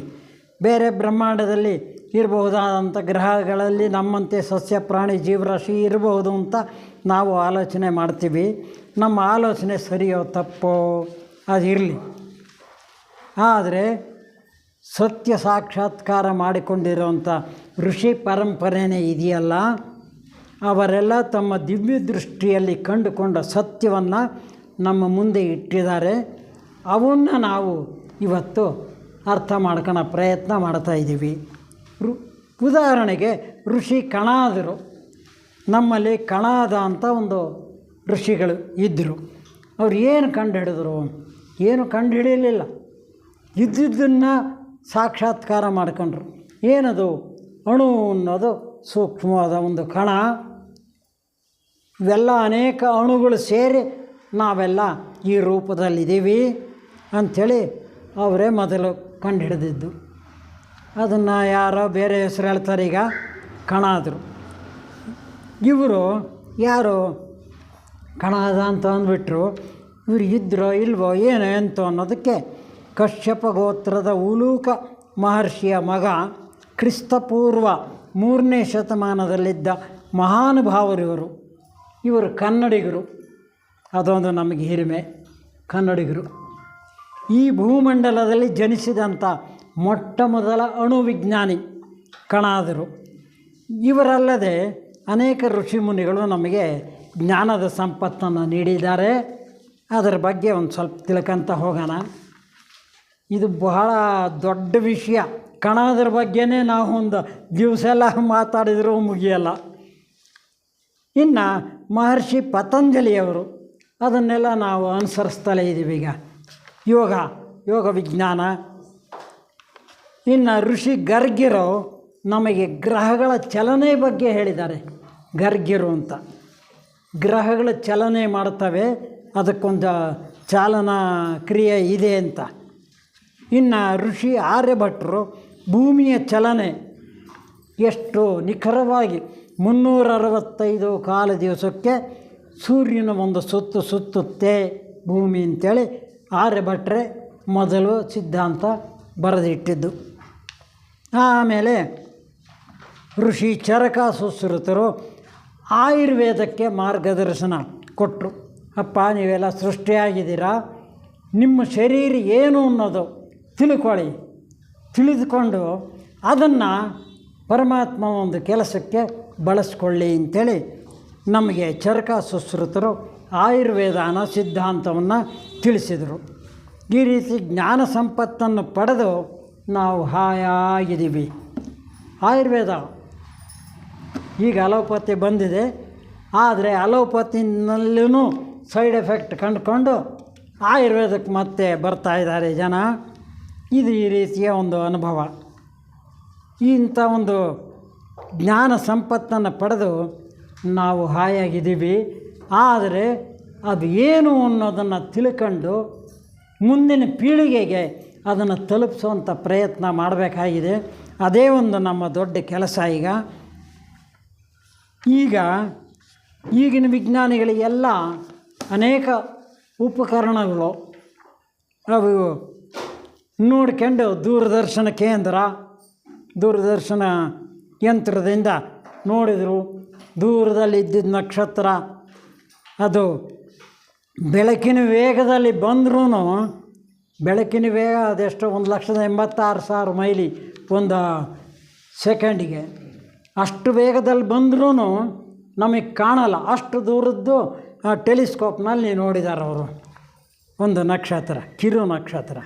ಬೇರೆ ಬ್ರಹ್ಮಾಂಡದಲ್ಲಿ ಇರಬಹುದಾದಂಥ ಗ್ರಹಗಳಲ್ಲಿ ನಮ್ಮಂತೆ ಸಸ್ಯ ಪ್ರಾಣಿ ಜೀವರಾಶಿ ಇರಬಹುದು ಅಂತ ನಾವು ಆಲೋಚನೆ ಮಾಡ್ತೀವಿ. ನಮ್ಮ ಆಲೋಚನೆ ಸರಿಯೋ ತಪ್ಪೋ ಅದಿರಲಿ. ಆದರೆ ಸತ್ಯ ಸಾಕ್ಷಾತ್ಕಾರ ಮಾಡಿಕೊಂಡಿರುವಂಥ ಋಷಿ ಪರಂಪರೆಯೇ ಇದೆಯಲ್ಲ, ಅವರೆಲ್ಲ ತಮ್ಮ ದಿವ್ಯ ದೃಷ್ಟಿಯಲ್ಲಿ ಕಂಡುಕೊಂಡ ಸತ್ಯವನ್ನು ನಮ್ಮ ಮುಂದೆ ಇಟ್ಟಿದ್ದಾರೆ. ಅವನ್ನು ನಾವು ಇವತ್ತು ಅರ್ಥ ಮಾಡ್ಕೊಳ್ಳೋ ಪ್ರಯತ್ನ ಮಾಡ್ತಾಯಿದ್ದೀವಿ. ಉದಾಹರಣೆಗೆ ಋಷಿ ಕಣಾದರು. ನಮ್ಮಲ್ಲಿ ಕಣಾದ ಅಂತ ಒಂದು ಋಷಿಗಳು ಇದ್ದರು. ಅವ್ರು ಏನು ಕಂಡುಹಿಡಿದ್ರು? ಏನು ಕಂಡುಹಿಡಿಯಲಿಲ್ಲ. ಇದ್ದಿದ್ದನ್ನು ಸಾಕ್ಷಾತ್ಕಾರ ಮಾಡ್ಕೊಂಡ್ರು. ಏನದು? ಅಣು ಅನ್ನೋದು ಸೂಕ್ಷ್ಮವಾದ ಒಂದು ಕಣ. ಇವೆಲ್ಲ ಅನೇಕ ಅಣುಗಳು ಸೇರಿ ನಾವೆಲ್ಲ ಈ ರೂಪದಲ್ಲಿದ್ದೀವಿ ಅಂಥೇಳಿ ಅವರೇ ಮೊದಲು ಕಂಡುಹಿಡಿದಿದ್ದು. ಅದನ್ನು ಯಾರೋ ಬೇರೆ ಹೆಸರು ಹೇಳ್ತಾರೆ, ಈಗ ಕಣಾದರು. ಇವರು ಯಾರು ಕಣಾದ ಅಂತ ಅಂದ್ಬಿಟ್ರು. ಇವರು ಇದ್ರೋ ಇಲ್ವೋ ಏನೋ ಎಂತೋ ಅನ್ನೋದಕ್ಕೆ ಕಶ್ಯಪ ಗೋತ್ರದ ಉಲೂಕ ಮಹರ್ಷಿಯ ಮಗ, ಕ್ರಿಸ್ತಪೂರ್ವ 3ನೇ ಶತಮಾನದಲ್ಲಿದ್ದ ಮಹಾನುಭಾವರು ಇವರು ಕನ್ನಡಿಗರು. ಅದೊಂದು ನಮಗೆ ಹಿರಿಮೆ, ಕನ್ನಡಿಗರು. ಈ ಭೂಮಂಡಲದಲ್ಲಿ ಜನಿಸಿದಂಥ ಮೊಟ್ಟ ಮೊದಲ ಅಣುವಿಜ್ಞಾನಿ ಕಣಾದರು. ಇವರಲ್ಲದೆ ಅನೇಕ ಋಷಿಮುನಿಗಳು ನಮಗೆ ಜ್ಞಾನದ ಸಂಪತ್ತನ್ನು ನೀಡಿದ್ದಾರೆ. ಅದರ ಬಗ್ಗೆ ಒಂದು ಸ್ವಲ್ಪ ತಿಳ್ಕೊಂತ ಹೋಗೋಣ. ಇದು ಬಹಳ ದೊಡ್ಡ ವಿಷಯ. ಕಣಾದರ ಬಗ್ಗೆನೇ ನಾವು ಒಂದು ದಿವಸ ಎಲ್ಲ ಮಾತಾಡಿದರೂ ಮುಗಿಯಲ್ಲ. ಇನ್ನು ಮಹರ್ಷಿ ಪತಂಜಲಿಯವರು, ಅದನ್ನೆಲ್ಲ ನಾವು ಅನುಸರಿಸ್ತಲೇ ಇದ್ದೀವಿ. ಈಗ ಯೋಗ ವಿಜ್ಞಾನ. ಇನ್ನು ಋಷಿ ಗರ್ಗ್ಯರು ನಮಗೆ ಗ್ರಹಗಳ ಚಲನೆ ಬಗ್ಗೆ ಹೇಳಿದ್ದಾರೆ. ಗರ್ಗ್ಯರು ಅಂತ ಗ್ರಹಗಳ ಚಲನೆ ಮಾಡ್ತವೆ, ಅದಕ್ಕೊಂದು ಚಾಲನಾ ಕ್ರಿಯೆ ಇದೆ ಅಂತ. ಇನ್ನು ಋಷಿ ಆರ್ಯಭಟ್ಟರು ಭೂಮಿಯ ಚಲನೆ ಎಷ್ಟು ನಿಖರವಾಗಿ 365 ಕಾಲ ದಿವಸಕ್ಕೆ ಸೂರ್ಯನ ಒಂದು ಸುತ್ತುತ್ತೆ ಭೂಮಿ ಅಂತೇಳಿ ಆರ್ಯಭಟ್ರೆ ಮೊದಲು ಸಿದ್ಧಾಂತ ಬರೆದಿಟ್ಟಿದ್ದು. ಆಮೇಲೆ ಋಷಿ ಚರಕ ಸುಶ್ರುತರು ಆಯುರ್ವೇದಕ್ಕೆ ಮಾರ್ಗದರ್ಶನ ಕೊಟ್ಟರು. ಅಪ್ಪ, ನೀವೆಲ್ಲ ಸೃಷ್ಟಿಯಾಗಿದ್ದೀರಾ, ನಿಮ್ಮ ಶರೀರ ಏನು ಅನ್ನೋದು ತಿಳಿದುಕೊಂಡು ಅದನ್ನು ಪರಮಾತ್ಮ ಒಂದು ಕೆಲಸಕ್ಕೆ ಬಳಸ್ಕೊಳ್ಳಿ ಅಂಥೇಳಿ ನಮಗೆ ಚರಕ ಸುಶ್ರುತರು ಆಯುರ್ವೇದನ ಸಿದ್ಧಾಂತವನ್ನು ತಿಳಿಸಿದರು. ಈ ರೀತಿ ಜ್ಞಾನ ಸಂಪತ್ತನ್ನು ಪಡೆದು ನಾವು ಹಾಯಾಗಿದ್ದೀವಿ. ಆಯುರ್ವೇದ ಈಗ ಅಲೋಪತಿ ಬಂದಿದೆ, ಆದರೆ ಅಲೋಪತಿನಲ್ಲೂ ಸೈಡ್ ಎಫೆಕ್ಟ್ ಕಂಡುಕೊಂಡು ಆಯುರ್ವೇದಕ್ಕೆ ಮತ್ತೆ ಬರ್ತಾಯಿದ್ದಾರೆ ಜನ. ಇದು ಈ ರೀತಿಯ ಒಂದು ಅನುಭವ. ಇಂಥ ಒಂದು ಜ್ಞಾನ ಸಂಪತ್ತನ್ನು ಪಡೆದು ನಾವು ಹಾಯಾಗಿದ್ದೀವಿ. ಆದರೆ ಅದು ಏನು ಅನ್ನೋದನ್ನು ತಿಳ್ಕೊಂಡು ಮುಂದಿನ ಪೀಳಿಗೆಗೆ ಅದನ್ನು ತಲುಪಿಸುವಂಥ ಪ್ರಯತ್ನ ಮಾಡಬೇಕಾಗಿದೆ. ಅದೇ ಒಂದು ನಮ್ಮ ದೊಡ್ಡ ಕೆಲಸ. ಈಗಿನ ವಿಜ್ಞಾನಿಗಳಿಗೆಲ್ಲ ಅನೇಕ ಉಪಕರಣಗಳು ಅವು ನೋಡ್ಕೊಂಡು ದೂರದರ್ಶನ ಯಂತ್ರದಿಂದ ನೋಡಿದರು. ದೂರದಲ್ಲಿದ್ದಿದ್ದ ನಕ್ಷತ್ರ ಅದು ಬೆಳಕಿನ ವೇಗದಲ್ಲಿ ಬಂದ್ರೂ, ಬೆಳಕಿನ ವೇಗ ಅದೆಷ್ಟೋ 1,86,000 ಮೈಲಿ ಒಂದು ಸೆಕೆಂಡಿಗೆ, ಅಷ್ಟು ವೇಗದಲ್ಲಿ ಬಂದ್ರೂ ನಮಗೆ ಕಾಣಲ್ಲ. ಅಷ್ಟು ದೂರದ್ದು ಟೆಲಿಸ್ಕೋಪ್ನಲ್ಲಿ ನೋಡಿದ್ದಾರೆ ಅವರು ಒಂದು ನಕ್ಷತ್ರ, ಕಿರು ನಕ್ಷತ್ರ.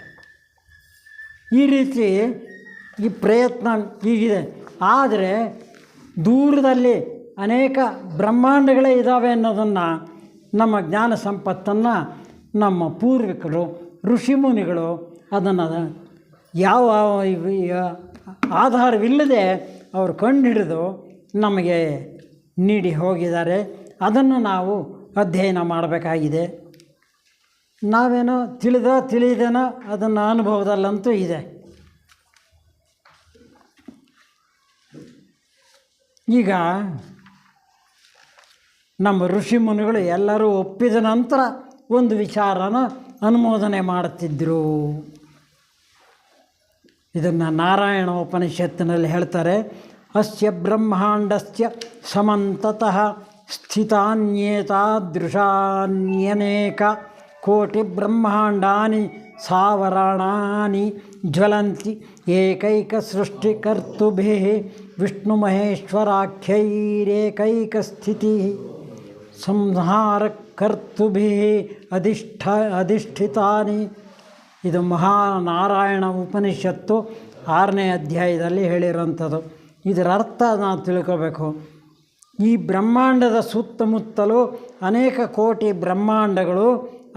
ಈ ರೀತಿ ಈ ಪ್ರಯತ್ನ ಹೀಗಿದೆ. ಆದರೆ ದೂರದಲ್ಲಿ ಅನೇಕ ಬ್ರಹ್ಮಾಂಡಗಳೇ ಇದ್ದಾವೆ ಅನ್ನೋದನ್ನು, ನಮ್ಮ ಜ್ಞಾನ ಸಂಪತ್ತನ್ನು ನಮ್ಮ ಪೂರ್ವಿಕರು ಋಷಿಮುನಿಗಳು ಅದನ್ನು ಯಾವ ಆಧಾರವಿಲ್ಲದೆ ಅವರು ಕಂಡುಹಿಡಿದು ನಮಗೆ ನೀಡಿ ಹೋಗಿದ್ದಾರೆ. ಅದನ್ನು ನಾವು ಅಧ್ಯಯನ ಮಾಡಬೇಕಾಗಿದೆ. ನಾವೇನೋ ತಿಳಿದೇನೋ ಅದನ್ನು ಅನುಭವದಲ್ಲಂತೂ ಇದೆ. ಈಗ ನಮ್ಮ ಋಷಿ ಮುನಿಗಳು ಎಲ್ಲರೂ ಒಪ್ಪಿದ ನಂತರ ಒಂದು ವಿಚಾರನ ಅನುಮೋದನೆ ಮಾಡುತ್ತಿದ್ದರು. ಇದನ್ನು ನಾರಾಯಣ ಉಪನಿಷತ್ತಿನಲ್ಲಿ ಹೇಳ್ತಾರೆ. ಅಸ್ಯ ಬ್ರಹ್ಮಾಂಡಸ್ಯ ಸಮಂತತಃ ಸ್ಥಿತಾನ್ಯೇತಾದೃಶಾನ್ಯನೇಕ ಕೋಟಿ ಬ್ರಹ್ಮಾಂಡಾನಿ ಸಾವರಣಾನಿ ಜ್ವಲಂತಿ ಏಕೈಕ ಸೃಷ್ಟಿಕರ್ತುಭಿಃ ವಿಷ್ಣುಮಹೇಶ್ವರಾಖ್ಯೈರೇಕೈಕ ಸ್ಥಿತಿ ಸಂಹಾರಕರ್ತುಭಿಃ ಅಧಿಷ್ಠಿತಾನಿ. ಇದು ಮಹಾನಾರಾಯಣ ಉಪನಿಷತ್ತು 6ನೇ ಅಧ್ಯಾಯದಲ್ಲಿ ಹೇಳಿರೋಂಥದ್ದು. ಇದರ ಅರ್ಥ ನಾವು ತಿಳ್ಕೋಬೇಕು. ಈ ಬ್ರಹ್ಮಾಂಡದ ಸುತ್ತಮುತ್ತಲೂ ಅನೇಕ ಕೋಟಿ ಬ್ರಹ್ಮಾಂಡಗಳು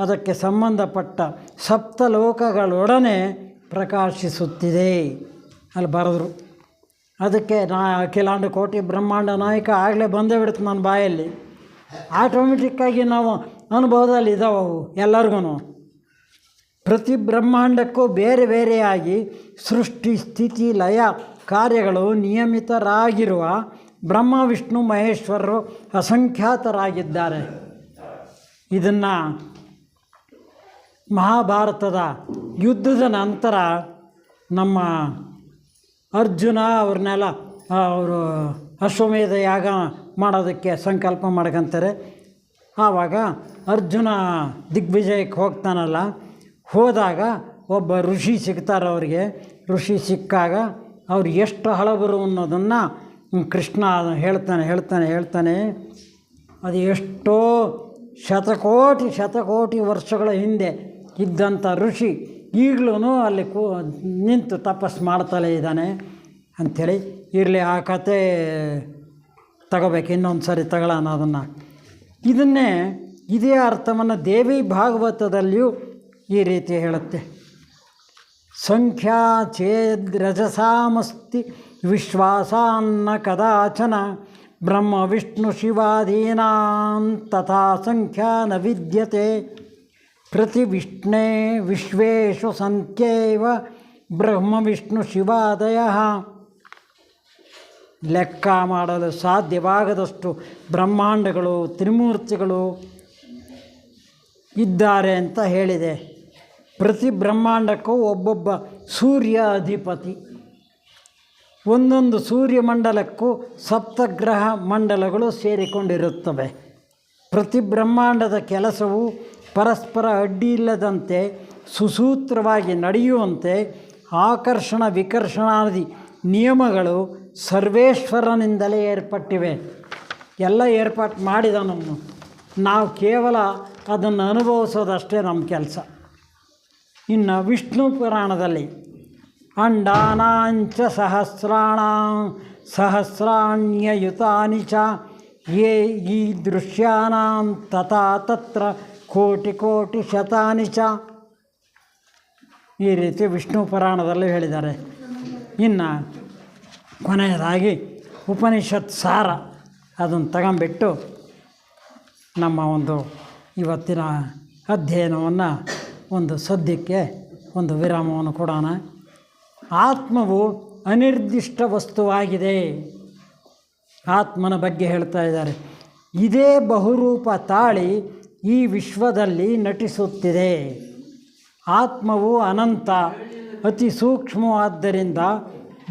ಅದಕ್ಕೆ ಸಂಬಂಧಪಟ್ಟ ಸಪ್ತಲೋಕಗಳೊಡನೆ ಪ್ರಕಾಶಿಸುತ್ತಿದೆ ಅಲ್ಲಿ ಬರೆದ್ರು. ಅದಕ್ಕೆ ಅಖಿಲಾಂಡ ಕೋಟಿ ಬ್ರಹ್ಮಾಂಡ ನಾಯಕ ಆಗಲೇ ಬಂದೇ ಬಿಡುತ್ತೆ ನನ್ನ ಬಾಯಲ್ಲಿ. ಆಟೋಮೆಟಿಕ್ಕಾಗಿ ನಾವು ಅನುಭವದಲ್ಲಿ ಇದ್ದಾವೆ ಅವು ಎಲ್ಲರಿಗೂ. ಪ್ರತಿ ಬ್ರಹ್ಮಾಂಡಕ್ಕೂ ಬೇರೆ ಬೇರೆಯಾಗಿ ಸೃಷ್ಟಿ ಸ್ಥಿತಿ ಲಯ ಕಾರ್ಯಗಳು ನಿಯಮಿತರಾಗಿರುವ ಬ್ರಹ್ಮ ವಿಷ್ಣು ಮಹೇಶ್ವರರು ಅಸಂಖ್ಯಾತರಾಗಿದ್ದಾರೆ. ಇದನ್ನು ಮಹಾಭಾರತದ ಯುದ್ಧದ ನಂತರ ನಮ್ಮ ಅರ್ಜುನ ಅವ್ರನ್ನೆಲ್ಲ ಅವರು ಅಶ್ವಮೇಧ ಯಾಗ ಮಾಡೋದಕ್ಕೆ ಸಂಕಲ್ಪ ಮಾಡ್ಕೊತಾರೆ. ಆವಾಗ ಅರ್ಜುನ ದಿಗ್ವಿಜಯಕ್ಕೆ ಹೋಗ್ತಾನಲ್ಲ, ಹೋದಾಗ ಒಬ್ಬ ಋಷಿ ಸಿಗ್ತಾರೆ ಅವರಿಗೆ. ಋಷಿ ಸಿಕ್ಕಾಗ ಅವ್ರು ಎಷ್ಟು ಹಳಬರು ಅನ್ನೋದನ್ನು ಕೃಷ್ಣ ಹೇಳ್ತಾನೆ. ಅದು ಎಷ್ಟೋ ಶತಕೋಟಿ ವರ್ಷಗಳ ಹಿಂದೆ ಇದ್ದಂಥ ಋಷಿ ಈಗಲೂ ಅಲ್ಲಿ ನಿಂತು ತಪಸ್ಸು ಮಾಡ್ತಲೇ ಇದ್ದಾನೆ ಅಂಥೇಳಿ. ಇರಲಿ, ಆ ಕತೆ ತಗೋಬೇಕು, ಇನ್ನೊಂದು ಸರಿ ತಗೊಳ್ಳೋಣ ಅದನ್ನು. ಇದೇ ಅರ್ಥವನ್ನು ದೇವಿ ಭಾಗವತದಲ್ಲಿಯೂ ಈ ರೀತಿ ಹೇಳುತ್ತೆ. ಸಂಖ್ಯಾ ಚೇದ್ರಜಸಾಮಸ್ತಿ ವಿಶ್ವಾಸಾನ್ನ ಕದಾಚನ ಬ್ರಹ್ಮ ವಿಷ್ಣು ಶಿವಾದೀನಾಂ ತಥಾ ಸಂಖ್ಯಾ ನ ವಿದ್ಯತೆ ಪ್ರತಿ ವಿಶ್ವೇಶು ಸಂಖ್ಯೇವ ಬ್ರಹ್ಮ ವಿಷ್ಣು ಶಿವಾದಯಃ. ಲೆಕ್ಕ ಮಾಡಲು ಸಾಧ್ಯವಾಗದಷ್ಟು ಬ್ರಹ್ಮಾಂಡಗಳು ತ್ರಿಮೂರ್ತಿಗಳು ಇದ್ದಾರೆ ಅಂತ ಹೇಳಿದೆ. ಪ್ರತಿ ಬ್ರಹ್ಮಾಂಡಕ್ಕೂ ಒಬ್ಬೊಬ್ಬ ಸೂರ್ಯ ಅಧಿಪತಿ. ಒಂದೊಂದು ಸೂರ್ಯಮಂಡಲಕ್ಕೂ ಸಪ್ತಗ್ರಹ ಮಂಡಲಗಳು ಸೇರಿಕೊಂಡಿರುತ್ತವೆ. ಪ್ರತಿ ಬ್ರಹ್ಮಾಂಡದ ಕೆಲಸವು ಪರಸ್ಪರ ಅಡ್ಡಿಯಿಲ್ಲದಂತೆ ಸುಸೂತ್ರವಾಗಿ ನಡೆಯುವಂತೆ ಆಕರ್ಷಣ ವಿಕರ್ಷಣಾದಿ ನಿಯಮಗಳು ಸರ್ವೇಶ್ವರನಿಂದಲೇ ಏರ್ಪಟ್ಟಿವೆ. ಎಲ್ಲ ಏರ್ಪಾಟ್ ಮಾಡಿದವನು, ನಾವು ಕೇವಲ ಅದನ್ನು ಅನುಭವಿಸೋದಷ್ಟೇ ನಮ್ಮ ಕೆಲಸ. ಇನ್ನು ವಿಷ್ಣು ಪುರಾಣದಲ್ಲಿ ಅಂಡಾನಾಂಚ ಸಹಸ್ರಾಣ್ಯಯುತಾನಿ ಚ ಯೇ ಈ ದೃಶ್ಯಾನಾಂ ತಥಾ ತತ್ರ ಕೋಟಿ ಶತಾನಿ ಚ. ಈ ರೀತಿ ವಿಷ್ಣು ಪುರಾಣದಲ್ಲಿ ಹೇಳಿದ್ದಾರೆ. ಇನ್ನು ಕೊನೆಯದಾಗಿ ಉಪನಿಷತ್ ಸಾರ ಅದನ್ನು ತಗೊಂಬಿಟ್ಟು ನಮ್ಮ ಒಂದು ಇವತ್ತಿನ ಅಧ್ಯಯನವನ್ನು ಒಂದು ಸದ್ಯಕ್ಕೆ ಒಂದು ವಿರಾಮವನ್ನು ಕೊಡೋಣ. ಆತ್ಮವು ಅನಿರ್ದಿಷ್ಟ ವಸ್ತುವಾಗಿದೆ. ಆತ್ಮನ ಬಗ್ಗೆ ಹೇಳ್ತಾ ಇದ್ದಾರೆ. ಇದೇ ಬಹುರೂಪ ತಾಳಿ ಈ ವಿಶ್ವದಲ್ಲಿ ನಟಿಸುತ್ತಿದೆ. ಆತ್ಮವು ಅನಂತ, ಅತಿ ಸೂಕ್ಷ್ಮವಾದ್ದರಿಂದ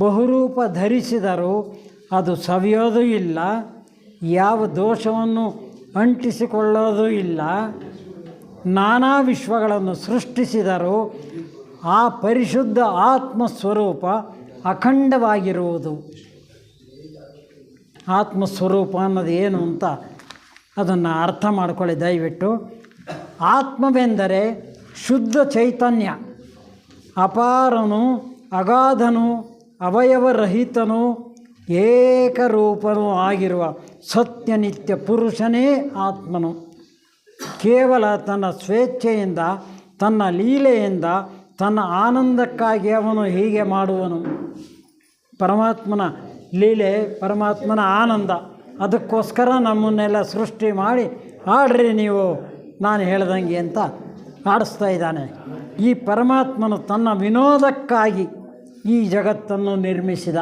ಬಹುರೂಪ ಧರಿಸಿದರೂ ಅದು ಸವಿಯೋದು ಇಲ್ಲ, ಯಾವ ದೋಷವನ್ನು ಅಂಟಿಸಿಕೊಳ್ಳೋದು ಇಲ್ಲ. ನಾನಾ ವಿಶ್ವಗಳನ್ನು ಸೃಷ್ಟಿಸಿದರೂ ಆ ಪರಿಶುದ್ಧ ಆತ್ಮಸ್ವರೂಪ ಅಖಂಡವಾಗಿರುವುದು. ಆತ್ಮಸ್ವರೂಪ ಅನ್ನೋದು ಏನು ಅಂತ ಅದನ್ನು ಅರ್ಥ ಮಾಡ್ಕೊಳ್ಳಿ ದಯವಿಟ್ಟು. ಆತ್ಮವೆಂದರೆ ಶುದ್ಧ ಚೈತನ್ಯ, ಅಪಾರನು, ಅಗಾಧನು, ಅವಯವರಹಿತನು, ಏಕರೂಪನೂ ಆಗಿರುವ ಸತ್ಯನಿತ್ಯ ಪುರುಷನೇ ಆತ್ಮನು. ಕೇವಲ ತನ್ನ ಸ್ವೇಚ್ಛೆಯಿಂದ, ತನ್ನ ಲೀಲೆಯಿಂದ, ತನ್ನ ಆನಂದಕ್ಕಾಗಿ ಅವನು ಹೀಗೆ ಮಾಡುವನು. ಪರಮಾತ್ಮನ ಲೀಲೆ, ಪರಮಾತ್ಮನ ಆನಂದ, ಅದಕ್ಕೋಸ್ಕರ ನಮ್ಮನ್ನೆಲ್ಲ ಸೃಷ್ಟಿ ಮಾಡಿ ಆಡ್ರಿ ನೀವು ನಾನು ಹೇಳ್ದಂಗೆ ಅಂತ ಆಡಿಸ್ತಾ ಇದ್ದಾನೆ. ಈ ಪರಮಾತ್ಮನು ತನ್ನ ವಿನೋದಕ್ಕಾಗಿ ಈ ಜಗತ್ತನ್ನು ನಿರ್ಮಿಸಿದ.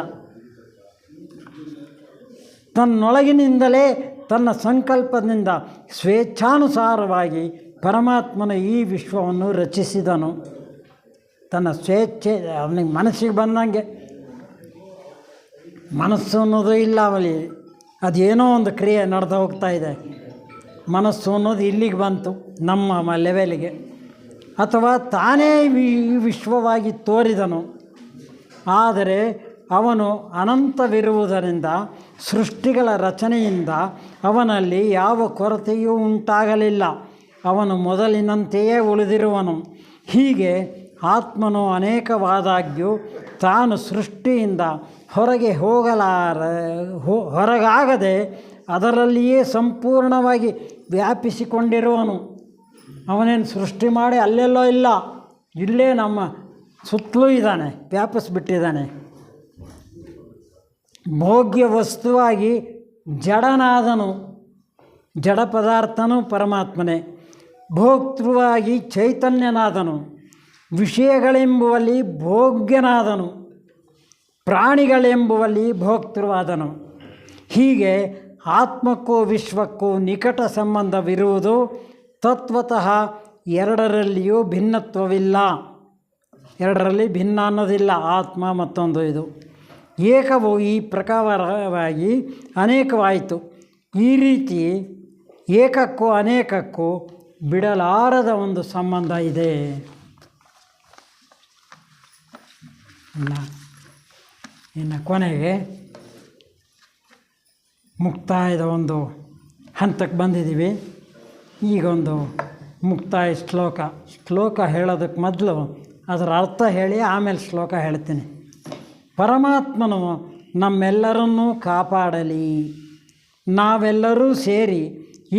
ತನ್ನೊಳಗಿನಿಂದಲೇ ತನ್ನ ಸಂಕಲ್ಪದಿಂದ ಸ್ವೇಚ್ಛಾನುಸಾರವಾಗಿ ಪರಮಾತ್ಮನ ಈ ವಿಶ್ವವನ್ನು ರಚಿಸಿದನು. ತನ್ನ ಸ್ವೇಚ್ಛೆ ಅವನಿಗೆ ಮನಸ್ಸಿಗೆ ಬಂದಂಗೆ, ಮನಸ್ಸು ಅನ್ನೋದು ಇಲ್ಲ ಅವಲ್ಲಿ, ಅದೇನೋ ಒಂದು ಕ್ರಿಯೆ ನಡೆದು ಹೋಗ್ತಾ ಇದೆ. ಮನಸ್ಸು ಅನ್ನೋದು ಇಲ್ಲಿಗೆ ಬಂತು ನಮ್ಮ ಲೆವೆಲಿಗೆ, ಅಥವಾ ತಾನೇ ವಿಶ್ವವಾಗಿ ತೋರಿದನು. ಆದರೆ ಅವನು ಅನಂತವಿರುವುದರಿಂದ ಸೃಷ್ಟಿಗಳ ರಚನೆಯಿಂದ ಅವನಲ್ಲಿ ಯಾವ ಕೊರತೆಯೂ ಉಂಟಾಗಲಿಲ್ಲ. ಅವನು ಮೊದಲಿನಂತೆಯೇ ಉಳಿದಿರುವನು. ಹೀಗೆ ಆತ್ಮನು ಅನೇಕವಾದಾಗ್ಯೂ ತಾನು ಸೃಷ್ಟಿಯಿಂದ ಹೊರಗೆ ಹೊರಗಾಗದೆ ಅದರಲ್ಲಿಯೇ ಸಂಪೂರ್ಣವಾಗಿ ವ್ಯಾಪಿಸಿಕೊಂಡಿರುವನು. ಅವನೇನು ಸೃಷ್ಟಿ ಮಾಡಿ ಅಲ್ಲೆಲ್ಲೋ ಇಲ್ಲ, ಇಲ್ಲೇ ನಮ್ಮ ಸುತ್ತಲೂ ಇದ್ದಾನೆ, ವ್ಯಾಪಿಸ್ಬಿಟ್ಟಿದ್ದಾನೆ. ಭೋಗ್ಯ ವಸ್ತುವಾಗಿ ಜಡನಾದನು, ಜಡ ಪದಾರ್ಥನೂ ಪರಮಾತ್ಮನೇ. ಭೋಕ್ತೃವಾಗಿ ಚೈತನ್ಯನಾದನು, ವಿಷಯಗಳೆಂಬುವಲ್ಲಿ ಭೋಗ್ಯನಾದನು, ಪ್ರಾಣಿಗಳೆಂಬುವಲ್ಲಿ ಭೋಕ್ತೃವಾದನು. ಹೀಗೆ ಆತ್ಮಕ್ಕೂ ವಿಶ್ವಕ್ಕೂ ನಿಕಟ ಸಂಬಂಧವಿರುವುದು. ತತ್ವತಃ ಎರಡರಲ್ಲಿಯೂ ಭಿನ್ನತ್ವವಿಲ್ಲ, ಎರಡರಲ್ಲಿ ಭಿನ್ನ ಅನ್ನೋದಿಲ್ಲ. ಆತ್ಮ ಮತ್ತೊಂದು ಇದು ಏಕವು ಈ ಪ್ರಕಾರವಾಗಿ ಅನೇಕವಾಯಿತು. ಈ ರೀತಿ ಏಕಕ್ಕೂ ಅನೇಕಕ್ಕೂ ಬಿಡಲಾರದ ಒಂದು ಸಂಬಂಧ ಇದೆ. ಇನ್ನು ಕೊನೆಗೆ ಮುಕ್ತಾಯದ ಒಂದು ಹಂತಕ್ಕೆ ಬಂದಿದ್ದೀವಿ. ಈಗೊಂದು ಮುಕ್ತಾಯ ಶ್ಲೋಕ ಹೇಳೋದಕ್ಕೆ ಮೊದಲು ಅದರ ಅರ್ಥ ಹೇಳಿ ಆಮೇಲೆ ಶ್ಲೋಕ ಹೇಳ್ತೀನಿ. ಪರಮಾತ್ಮನು ನಮ್ಮೆಲ್ಲರನ್ನೂ ಕಾಪಾಡಲಿ. ನಾವೆಲ್ಲರೂ ಸೇರಿ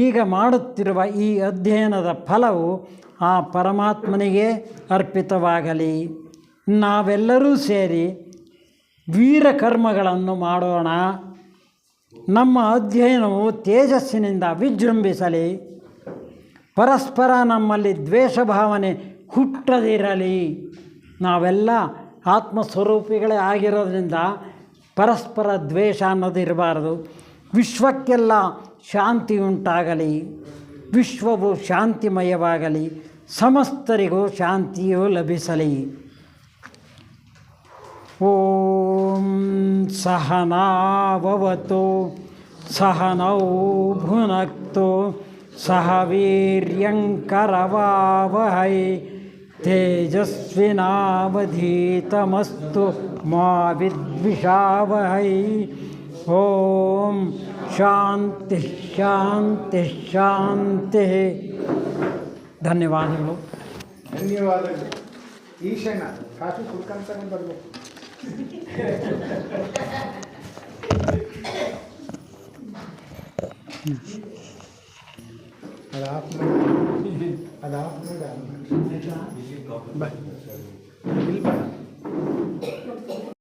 ಈಗ ಮಾಡುತ್ತಿರುವ ಈ ಅಧ್ಯಯನದ ಫಲವು ಆ ಪರಮಾತ್ಮನಿಗೆ ಅರ್ಪಿತವಾಗಲಿ. ನಾವೆಲ್ಲರೂ ಸೇರಿ ವೀರ ಕರ್ಮಗಳನ್ನು ಮಾಡೋಣ. ನಮ್ಮ ಅಧ್ಯಯನವು ತೇಜಸ್ಸಿನಿಂದ ವಿಜೃಂಭಿಸಲಿ. ಪರಸ್ಪರ ನಮ್ಮಲ್ಲಿ ದ್ವೇಷ ಭಾವನೆ ಹುಟ್ಟದಿರಲಿ. ನಾವೆಲ್ಲ ಆತ್ಮಸ್ವರೂಪಿಗಳೇ ಆಗಿರೋದ್ರಿಂದ ಪರಸ್ಪರ ದ್ವೇಷ ಅನ್ನೋದು ಇರಬಾರ್ದು. ವಿಶ್ವಕ್ಕೆಲ್ಲ ಶಾಂತಿ ಉಂಟಾಗಲಿ. ವಿಶ್ವವು ಶಾಂತಿಮಯವಾಗಲಿ. ಸಮಸ್ತರಿಗೂ ಶಾಂತಿಯು ಲಭಿಸಲಿ. ಓಂ ಸಹನಾವವತು ಸಹನೌ ಭುನಕ್ತು ಸಹ ವೀರ್ಯಂಕರವಾವಹೈ ತೇಜಸ್ವಿನಾವಧೀತಮಸ್ತು ಮಾ ವಿದ್ವಿಷಾವಹೈ. ಓಂ ಶಾಂತಿ ಶಾಂತಿ ಶಾಂತಿ. ಧನ್ಯವಾದಗಳು. ಈಶಣ್ಣ ಕಾಫಿ ಕುಡ್ಕೊಂತಾನೆ ಬರಬೇಕು. ಅದು ಆಫ್ ಮಾಡಿ ಇಲ್ಲ